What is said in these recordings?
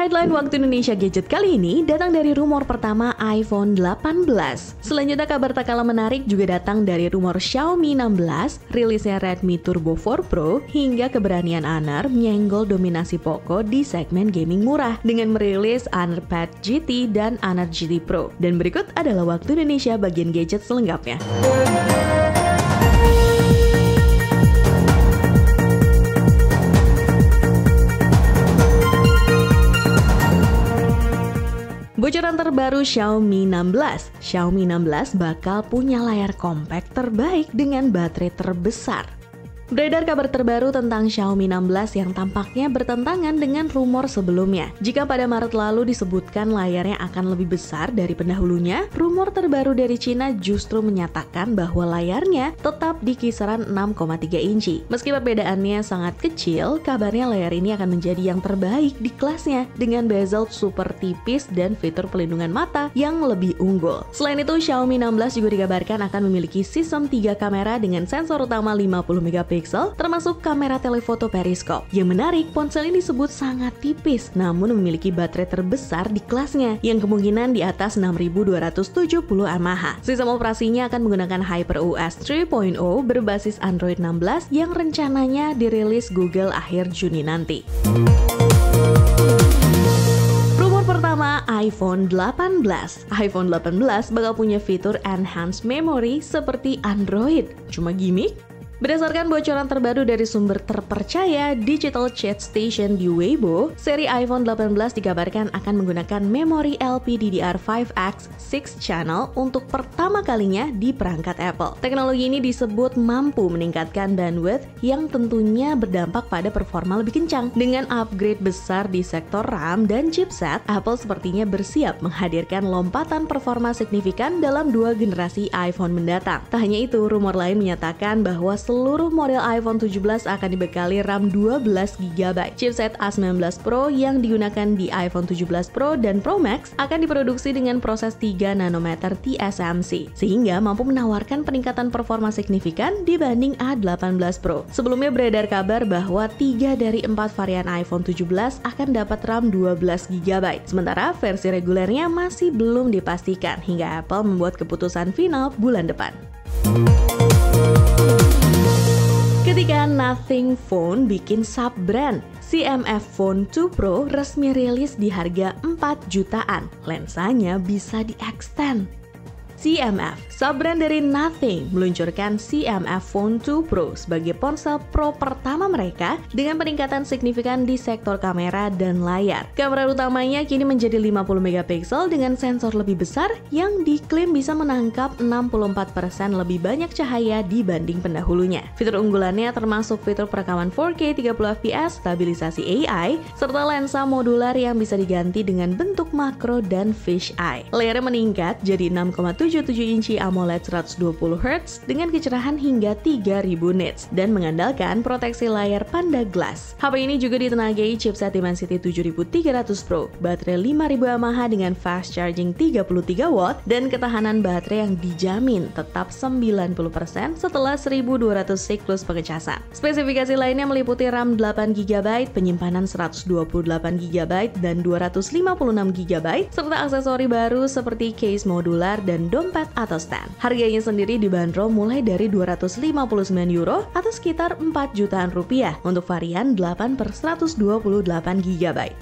Headline Waktu Indonesia Gadget kali ini datang dari rumor pertama iPhone 18. Selanjutnya kabar tak kalah menarik juga datang dari rumor Xiaomi 16, rilisnya Redmi Turbo 4 Pro, hingga keberanian Honor menyenggol dominasi Poco di segmen gaming murah dengan merilis Honor Pad GT dan Honor GT Pro. Dan berikut adalah Waktu Indonesia bagian gadget selengkapnya. Bocoran terbaru Xiaomi 16. Xiaomi 16 bakal punya layar compact terbaik dengan baterai terbesar. Beredar kabar terbaru tentang Xiaomi 16 yang tampaknya bertentangan dengan rumor sebelumnya. Jika pada Maret lalu disebutkan layarnya akan lebih besar dari pendahulunya, rumor terbaru dari Cina justru menyatakan bahwa layarnya tetap di kisaran 6,3 inci. Meski perbedaannya sangat kecil, kabarnya layar ini akan menjadi yang terbaik di kelasnya dengan bezel super tipis dan fitur pelindungan mata yang lebih unggul. Selain itu, Xiaomi 16 juga dikabarkan akan memiliki sistem 3 kamera dengan sensor utama 50 MP termasuk kamera telefoto periskop. Yang menarik, ponsel ini disebut sangat tipis namun memiliki baterai terbesar di kelasnya yang kemungkinan di atas 6270 mAh. Sistem operasinya akan menggunakan HyperOS 3.0 berbasis Android 16 yang rencananya dirilis Google akhir Juni nanti. Pertama, iPhone 18. iPhone 18 bakal punya fitur enhanced memory seperti Android. Cuma gimmick? Berdasarkan bocoran terbaru dari sumber terpercaya Digital Chat Station di Weibo, seri iPhone 18 dikabarkan akan menggunakan memori LPDDR5X 6 channel untuk pertama kalinya di perangkat Apple. Teknologi ini disebut mampu meningkatkan bandwidth yang tentunya berdampak pada performa lebih kencang. Dengan upgrade besar di sektor RAM dan chipset, Apple sepertinya bersiap menghadirkan lompatan performa signifikan dalam 2 generasi iPhone mendatang. Tak hanya itu, rumor lain menyatakan bahwa seluruh model iPhone 17 akan dibekali RAM 12GB. Chipset A19 Pro yang digunakan di iPhone 17 Pro dan Pro Max akan diproduksi dengan proses 3 nanometer TSMC, sehingga mampu menawarkan peningkatan performa signifikan dibanding A18 Pro. Sebelumnya beredar kabar bahwa 3 dari 4 varian iPhone 17 akan dapat RAM 12GB, sementara versi regulernya masih belum dipastikan hingga Apple membuat keputusan final bulan depan. Ketika Nothing Phone bikin sub-brand, CMF Phone 2 Pro resmi rilis di harga 4 jutaan. Lensanya bisa di-extend. CMF, sub-brand dari Nothing, meluncurkan CMF Phone 2 Pro sebagai ponsel pro pertama mereka dengan peningkatan signifikan di sektor kamera dan layar. Kamera utamanya kini menjadi 50 MP dengan sensor lebih besar yang diklaim bisa menangkap 64% lebih banyak cahaya dibanding pendahulunya. Fitur unggulannya termasuk fitur perekaman 4K 30fps, stabilisasi AI, serta lensa modular yang bisa diganti dengan bentuk makro dan fisheye. Layarnya meningkat jadi 6,77 inci AMOLED 120Hz dengan kecerahan hingga 3000 nits dan mengandalkan proteksi layar Panda Glass. HP ini juga ditenagai chipset Dimensity 7300 Pro, baterai 5000 mAh dengan fast charging 33 watt dan ketahanan baterai yang dijamin tetap 90% setelah 1200 siklus pengecasan. Spesifikasi lainnya meliputi RAM 8GB, penyimpanan 128GB dan 256GB serta aksesori baru seperti case modular dan dompet atau stand. Harganya sendiri dibanderol mulai dari €259 atau sekitar 4 jutaan rupiah untuk varian 8/128GB.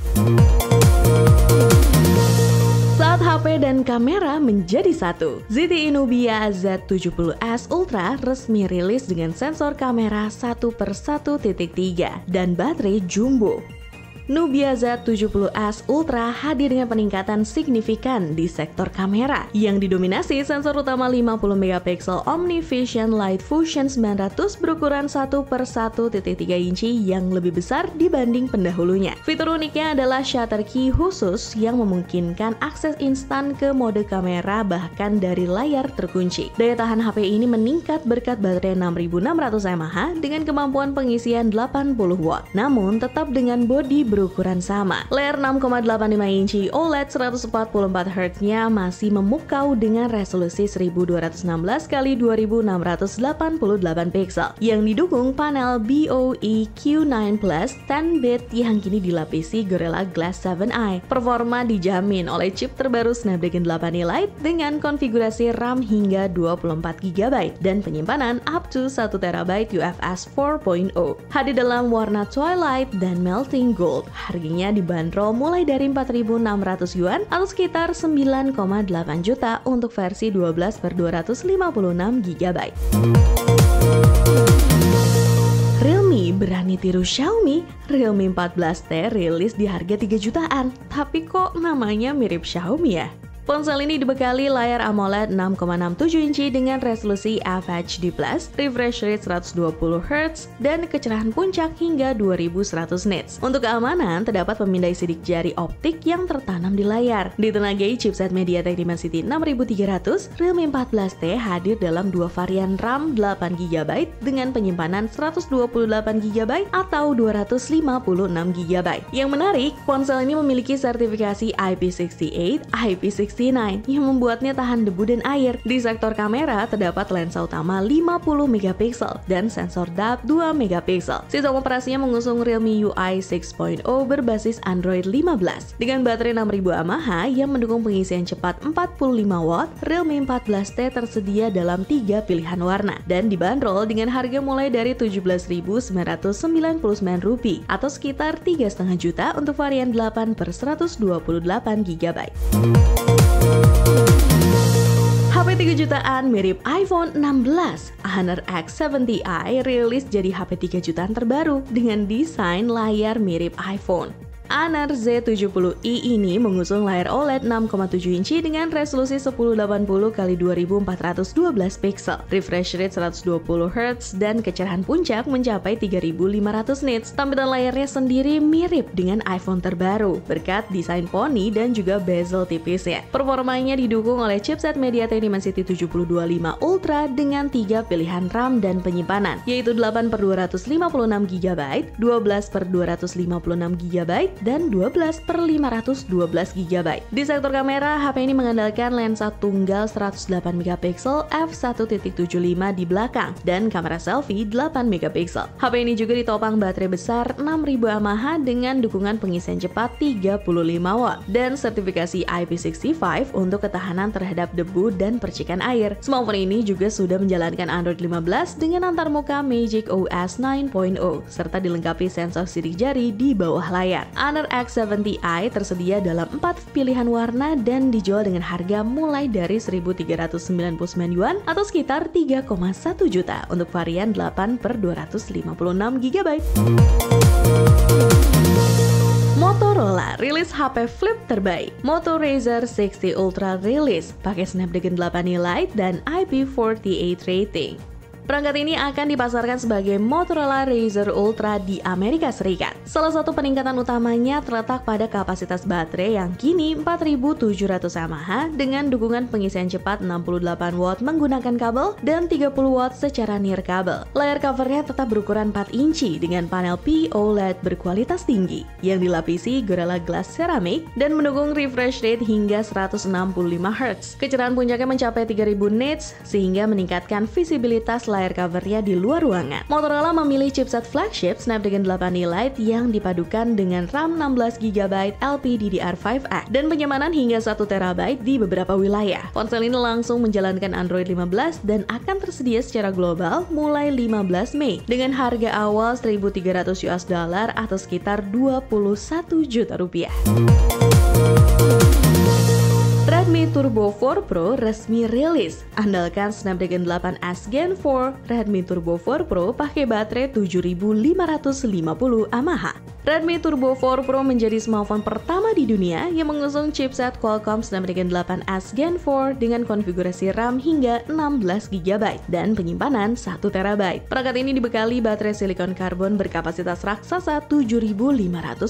Saat HP dan kamera menjadi satu, ZTE Nubia Z70S Ultra resmi rilis dengan sensor kamera 1/1.3 dan baterai jumbo. Nubia Z70S Ultra hadir dengan peningkatan signifikan di sektor kamera yang didominasi sensor utama 50 MP OmniVision Light Fusion 900 berukuran 1/1.3 inci yang lebih besar dibanding pendahulunya. Fitur uniknya adalah shutter key khusus yang memungkinkan akses instan ke mode kamera bahkan dari layar terkunci. Daya tahan HP ini meningkat berkat baterai 6600 mAh dengan kemampuan pengisian 80 watt, namun tetap dengan bodi berukuran sama. Layar 6,85 inci OLED 144Hz-nya masih memukau dengan resolusi 1216 x 2688 pixel yang didukung panel BOE Q9 Plus 10-bit yang kini dilapisi Gorilla Glass 7i. Performa dijamin oleh chip terbaru Snapdragon 8 Elite dengan konfigurasi RAM hingga 24GB dan penyimpanan up to 1TB UFS 4.0. Hadir dalam warna Twilight dan Melting Gold. Harganya dibanderol mulai dari 4.600 yuan atau sekitar 9,8 juta untuk versi 12/256GB. Realme berani tiru Xiaomi. Realme 14T rilis di harga 3 jutaan. Tapi kok namanya mirip Xiaomi ya? Ponsel ini dibekali layar AMOLED 6,67 inci dengan resolusi FHD+, refresh rate 120Hz, dan kecerahan puncak hingga 2100 nits. Untuk keamanan, terdapat pemindai sidik jari optik yang tertanam di layar. Ditenagai chipset MediaTek Dimensity 6300, Realme 14T hadir dalam dua varian RAM 8GB dengan penyimpanan 128GB atau 256GB. Yang menarik, ponsel ini memiliki sertifikasi IP68, IP69 yang membuatnya tahan debu dan air. Di sektor kamera terdapat lensa utama 50MP dan sensor depth 2MP. Sistem operasinya mengusung Realme UI 6.0 berbasis Android 15. Dengan baterai 6000 mAh yang mendukung pengisian cepat 45W, Realme 14T tersedia dalam 3 pilihan warna dan dibanderol dengan harga mulai dari Rp17.999 atau sekitar 3,5 juta untuk varian 8/128GB. HP 3 jutaan mirip iPhone 16. Honor X70i rilis jadi HP 3 jutaan terbaru dengan desain layar mirip iPhone. Honor Z70i ini mengusung layar OLED 6,7 inci dengan resolusi 1080x2412 pixel, refresh rate 120Hz, dan kecerahan puncak mencapai 3500 nits. Tampilan layarnya sendiri mirip dengan iPhone terbaru, berkat desain poni dan juga bezel tipisnya. Performanya didukung oleh chipset MediaTek Dimensity 725 Ultra dengan 3 pilihan RAM dan penyimpanan, yaitu 8/256GB, 12/256GB, dan 12/512GB. Di sektor kamera, HP ini mengandalkan lensa tunggal 108MP f1.75 di belakang dan kamera selfie 8MP. HP ini juga ditopang baterai besar 6000 mAh dengan dukungan pengisian cepat 35W dan sertifikasi IP65 untuk ketahanan terhadap debu dan percikan air. Smartphone ini juga sudah menjalankan Android 15 dengan antarmuka Magic OS 9.0 serta dilengkapi sensor sidik jari di bawah layar. Honor X70i tersedia dalam 4 pilihan warna dan dijual dengan harga mulai dari Rp1.399 yuan atau sekitar 3,1 juta untuk varian 8/256GB. Motorola rilis HP flip terbaik. Moto Razr 60 Ultra rilis pakai Snapdragon 8 Elite dan IP48 rating. Perangkat ini akan dipasarkan sebagai Motorola Razr Ultra di Amerika Serikat. Salah satu peningkatan utamanya terletak pada kapasitas baterai yang kini 4700 mAh dengan dukungan pengisian cepat 68W menggunakan kabel dan 30W secara nirkabel. Layar covernya tetap berukuran 4 inci dengan panel OLED berkualitas tinggi yang dilapisi Gorilla Glass Ceramic dan mendukung refresh rate hingga 165Hz. Kecerahan puncaknya mencapai 3000 nits sehingga meningkatkan visibilitas layar covernya di luar ruangan. Motorola memilih chipset flagship Snapdragon 8 Elite yang dipadukan dengan RAM 16GB LPDDR5X dan penyimpanan hingga 1TB di beberapa wilayah. Ponsel ini langsung menjalankan Android 15 dan akan tersedia secara global mulai 15 Mei dengan harga awal $1.300 atau sekitar 21 juta rupiah. Redmi Turbo 4 Pro resmi rilis. Andalkan Snapdragon 8S Gen 4, Redmi Turbo 4 Pro pakai baterai 7550 mAh. Redmi Turbo 4 Pro menjadi smartphone pertama di dunia yang mengusung chipset Qualcomm Snapdragon 8S Gen 4 dengan konfigurasi RAM hingga 16GB dan penyimpanan 1TB. Perangkat ini dibekali baterai silikon karbon berkapasitas raksasa 7550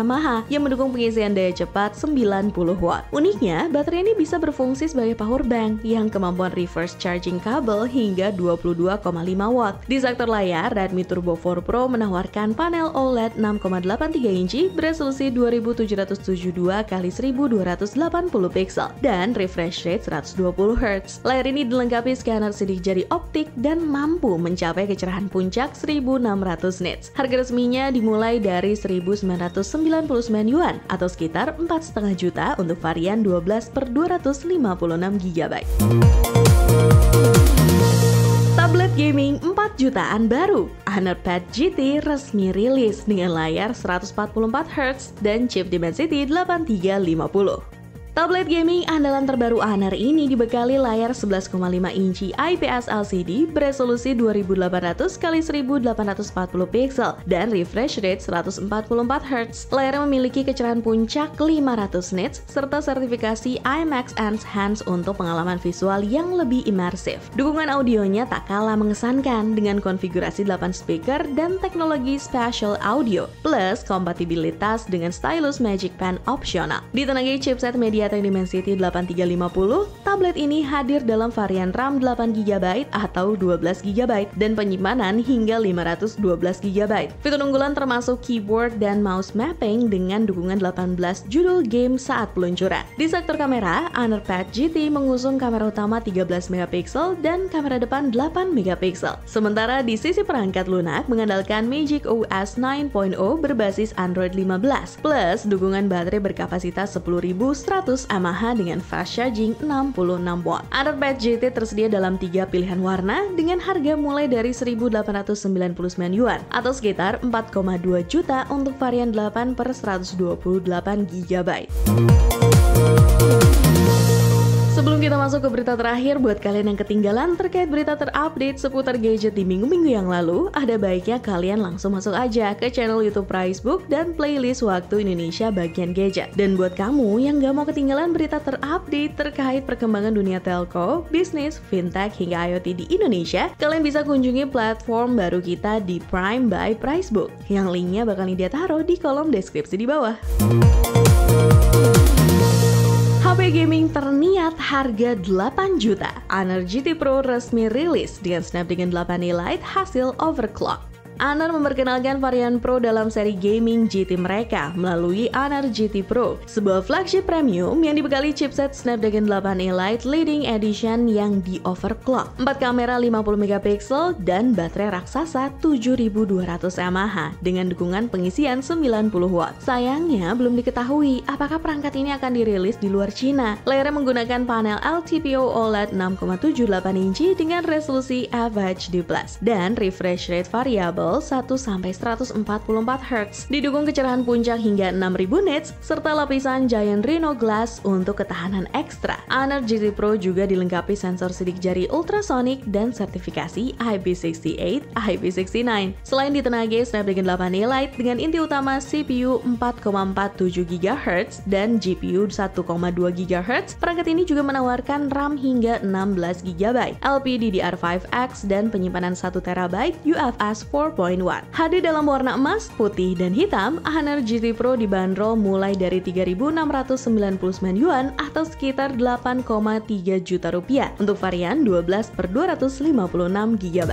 mAh yang mendukung pengisian daya cepat 90W. Uniknya, baterai ini bisa berfungsi sebagai power bank yang kemampuan reverse charging kabel hingga 22,5W. Di sektor layar, Redmi Turbo 4 Pro menawarkan panel OLED 6,83 inci beresolusi 2772 x 1280 pixel dan refresh rate 120 Hz. Layar ini dilengkapi scanner sidik jari optik dan mampu mencapai kecerahan puncak 1600 nits. Harga resminya dimulai dari 1.999 yuan atau sekitar 4,5 juta untuk varian 12/256 GB. Tablet gaming 4 jutaan baru, Honor Pad GT resmi rilis dengan layar 144 Hz dan chip Dimensity 8350. Tablet gaming andalan terbaru Honor ini dibekali layar 11,5 inci IPS LCD beresolusi 2800 x 1840 pixel dan refresh rate 144 Hz. Layar memiliki kecerahan puncak 500 nits serta sertifikasi IMAX Enhanced untuk pengalaman visual yang lebih imersif. Dukungan audionya tak kalah mengesankan dengan konfigurasi 8 speaker dan teknologi spatial audio plus kompatibilitas dengan stylus Magic Pen opsional. Ditenangi chipset MediaTek Dimensity 8350, tablet ini hadir dalam varian RAM 8GB atau 12GB dan penyimpanan hingga 512GB. Fitur unggulan termasuk keyboard dan mouse mapping dengan dukungan 18 judul game saat peluncuran. Di sektor kamera, Honor Pad GT mengusung kamera utama 13MP dan kamera depan 8MP. Sementara di sisi perangkat lunak mengandalkan Magic OS 9.0 berbasis Android 15 plus dukungan baterai berkapasitas 10.100 mAh dengan fast charging 66 watt. Honor Pad GT tersedia dalam 3 pilihan warna dengan harga mulai dari 1.899 yuan atau sekitar 4,2 juta untuk varian 8/128GB. Sebelum kita masuk ke berita terakhir, buat kalian yang ketinggalan terkait berita terupdate seputar gadget di minggu-minggu yang lalu, ada baiknya kalian langsung masuk aja ke channel YouTube Pricebook dan playlist Waktu Indonesia bagian gadget. Dan buat kamu yang gak mau ketinggalan berita terupdate terkait perkembangan dunia telco, bisnis, fintech, hingga IoT di Indonesia, kalian bisa kunjungi platform baru kita di Prime by Pricebook, yang linknya bakal dia taruh di kolom deskripsi di bawah. HP gaming terniat harga 8 juta. Honor GT Pro resmi rilis dengan Snapdragon 8 Elite hasil overclock. Honor memperkenalkan varian Pro dalam seri gaming GT mereka melalui Honor GT Pro, sebuah flagship premium yang dibekali chipset Snapdragon 8 Elite Leading Edition yang di-overclock, 4 kamera 50MP dan baterai raksasa 7200 mAh dengan dukungan pengisian 90 watt. Sayangnya belum diketahui apakah perangkat ini akan dirilis di luar Cina. Layarnya menggunakan panel LTPO OLED 6,78 inci dengan resolusi FHD+ dan refresh rate variabel 1-144 Hz, didukung kecerahan puncak hingga 6000 nits serta lapisan Giant Rhino Glass untuk ketahanan ekstra. Honor GT Pro juga dilengkapi sensor sidik jari ultrasonic dan sertifikasi IP68, IP69. Selain ditenagai Snapdragon 8 Elite dengan inti utama CPU 4,47 GHz dan GPU 1,2 GHz, perangkat ini juga menawarkan RAM hingga 16 GB, LPDDR5X dan penyimpanan 1 TB UFS 4.1. Hadir dalam warna emas, putih, dan hitam, Honor GT Pro dibanderol mulai dari 3.699 yuan atau sekitar 8,3 juta rupiah untuk varian 12/256 GB.